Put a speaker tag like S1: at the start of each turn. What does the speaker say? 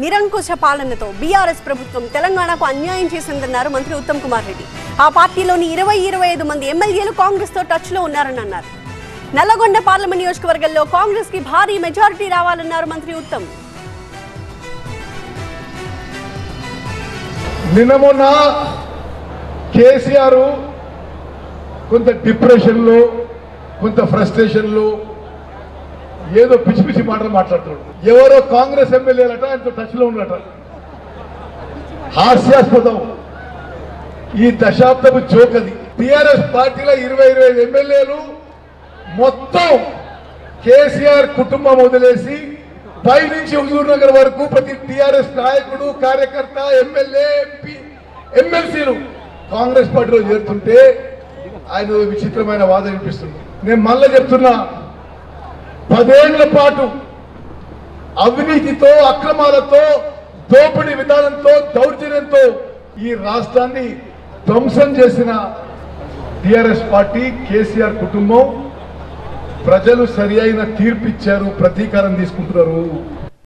S1: నిరంకుశ పాలనతో బీఆర్ఎస్ ప్రభుత్వం తెలంగాణకు అన్యాయం చేసిందన్నారు మంత్రి ఉత్తమ్ కుమార్ రెడ్డి. ఆ పార్టీలోని 20-25 మంది ఎమ్మెల్యేలు కాంగ్రెస్ తో టచ్ లో ఉన్నారని అన్నారు. నల్లగొండ పార్లమెంట్ నియోజకవర్గంలో కాంగ్రెస్ కి భారీ మెజారిటీ రావాలన్నారు మంత్రి ఉత్తమ్.
S2: నిన్న మొన్న కేసీఆర్ కొంత డిప్రెషన్ లో కొంత ఫ్రస్ట్రేషన్ లో ఏదో పిచ్చి పిచ్చి మాటలు మాట్లాడుతున్నాడు. ఎవరో కాంగ్రెస్ ఎమ్మెల్యేలట ఆయనతో టచ్ లో ఉన్నట. హాస్యాస్పదం. ఈ దశాబ్దపు జోక్ అది. టిఆర్ఎస్ పార్టీలో 20-25 ఎమ్మెల్యేలు మొత్తం కేసీఆర్ కుటుంబం వదిలేసి పై నుంచి హుజూర్ నగర్ వరకు ప్రతి టిఆర్ఎస్ నాయకుడు కార్యకర్త ఎమ్మెల్యే ఎంపీ ఎమ్మెల్సీలు కాంగ్రెస్ పార్టీలో చేరుతుంటే ఆయన విచిత్రమైన వాదన వినిపిస్తుంది. నేను మళ్ళీ చెప్తున్నా, 10 ఏళ్ల పాటు అవినీతితో అక్రమాలతో దోపిడీ విధానంతో దౌర్జన్యంతో ఈ రాష్ట్రాన్ని ధ్వంసం చేసిన టిఆర్ఎస్ పార్టీ కేసీఆర్ కుటుంబం ప్రజలు సరి అయిన తీర్పు ఇచ్చారు, ప్రతీకారం తీసుకుంటున్నారు.